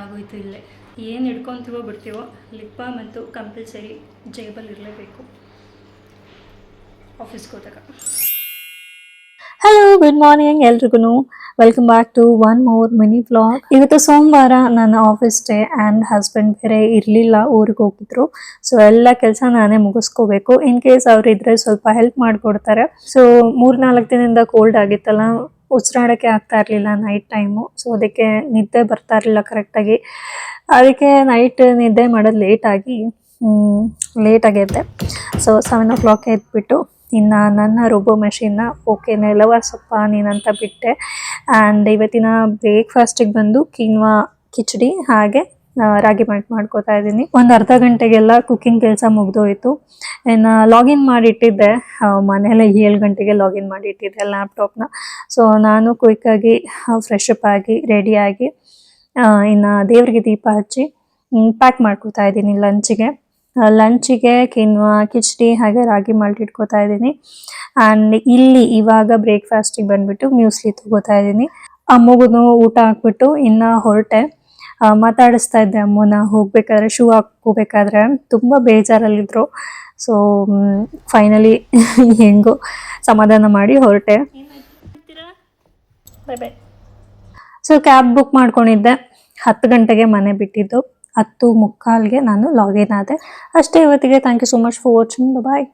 ಆಗೋಯ್ತು. ಇಲ್ಲೇ ಏನು ಹಿಡ್ಕೊತೀವೋ ಬಿಡ್ತೀವೋ ಲಿಪ್ ಬಾಮ್ ಅಂತೂ ಕಂಪಲ್ಸರಿ ಜೇಬಲ್ಲಿ ಇರಲೇಬೇಕು ಆಫೀಸ್ಗೆ ಹೋದಾಗ. ಹಲೋ, ಗುಡ್ ಮಾರ್ನಿಂಗ್ ಎಲ್ರಿಗೂ. Welcome back to one more mini vlog. ಇವತ್ತು ಸೋಮವಾರ, ನನ್ನ ಆಫೀಸ್ ಡೇ ಆ್ಯಂಡ್ ಹಸ್ಬೆಂಡ್ ಬೇರೆ ಇರಲಿಲ್ಲ, ಊರಿಗೆ ಹೋಗಿದ್ರು. ಸೊ ಎಲ್ಲ ಕೆಲಸ ನಾನೇ ಮುಗಿಸ್ಕೋಬೇಕು. ಇನ್ ಕೇಸ್ ಅವರಿದ್ರೆ ಸ್ವಲ್ಪ ಹೆಲ್ಪ್ ಮಾಡಿಕೊಡ್ತಾರೆ. ಸೊ 3-4 ದಿನದಿಂದ ಕೋಲ್ಡ್ ಆಗಿತ್ತಲ್ಲ, ಉಸಿರಾಡೋಕ್ಕೆ ಆಗ್ತಾ ಇರಲಿಲ್ಲ ನೈಟ್ ಟೈಮು. ಸೊ ಅದಕ್ಕೆ ನಿದ್ದೆ ಬರ್ತಾ ಇರಲಿಲ್ಲ ಕರೆಕ್ಟಾಗಿ. ಅದಕ್ಕೆ ನೈಟ್ ನಿದ್ದೆ ಮಾಡೋದು ಲೇಟ್ ಆಗೈತೆ. ಸೊ 7 o'clock ಎದ್ಬಿಟ್ಟು ಇನ್ನು ನನ್ನ ರೋಬೋ ಮೆಷಿನ್ನ ಓಕೆ ನೆಲವರ್ಸಪ್ಪ ನೀನಂತ ಬಿಟ್ಟೆ. ಆ್ಯಂಡ್ ಇವತ್ತಿನ ಬ್ರೇಕ್ಫಾಸ್ಟಿಗೆ ಬಂದು ಕೀನ್ವಾ ಕಿಚಡಿ ಹಾಗೆ ರಾಗಿ ಮಾಡ್ಕೋತಾ ಇದ್ದೀನಿ. ಒಂದು ಅರ್ಧ ಗಂಟೆಗೆಲ್ಲ ಕುಕ್ಕಿಂಗ್ ಕೆಲಸ ಮುಗಿದೋಯ್ತು. ಇನ್ನು ಲಾಗಿನ್ ಮಾಡಿಟ್ಟಿದ್ದೆ, ಮನೇಲೆ 7 ಗಂಟೆಗೆ ಲಾಗಿನ್ ಮಾಡಿಟ್ಟಿದ್ದೆ ಲ್ಯಾಪ್ಟಾಪ್ನ. ಸೊ ನಾನು ಕ್ವಿಕ್ಕಾಗಿ ಫ್ರೆಶ್ ಅಪ್ ಆಗಿ ರೆಡಿಯಾಗಿ ಇನ್ನು ದೇವರಿಗೆ ದೀಪ ಹಚ್ಚಿ ಪ್ಯಾಕ್ ಮಾಡ್ಕೋತಾ ಇದ್ದೀನಿ ಲಂಚಿಗೆ ಕಿನ್ವಾ ಕಿಚಡಿ ಹಾಗೆ ರಾಗಿ ಇಟ್ಕೋತಾ ಇದ್ದೀನಿ. ಆ್ಯಂಡ್ ಇಲ್ಲಿ ಇವಾಗ ಬ್ರೇಕ್ಫಾಸ್ಟಿಗೆ ಬಂದುಬಿಟ್ಟು ಮ್ಯೂಸ್ಲಿ ತಗೋತಾ ಇದ್ದೀನಿ. ಅಮ್ಮಗೂ ಊಟ ಹಾಕ್ಬಿಟ್ಟು ಇನ್ನು ಹೊರಟೆ. ಮಾತಾಡಿಸ್ತಾ ಇದ್ದೆ ಅಮ್ಮನ ಹೋಗ್ಬೇಕಾದ್ರೆ, ಶೂ ಹಾಕೋಬೇಕಾದ್ರೆ ತುಂಬ ಬೇಜಾರಲ್ಲಿದ್ದರು. ಸೊ ಫೈನಲಿ ಹೆಂಗೋ ಸಮಾಧಾನ ಮಾಡಿ ಹೊರಟೆ. ಬಾಯ್ ಬಾಯ್. ಸೊ ಕ್ಯಾಬ್ ಬುಕ್ ಮಾಡ್ಕೊಂಡಿದ್ದೆ. 10 ಗಂಟೆಗೆ ಮನೆ ಬಿಟ್ಟಿದ್ದು, 10:45ಗೆ ನಾನು ಲಾಗಿನ್ ಆದೆ. ಅಷ್ಟೇ ಇವತ್ತಿಗೆ. Thank you so much for watching. Bye.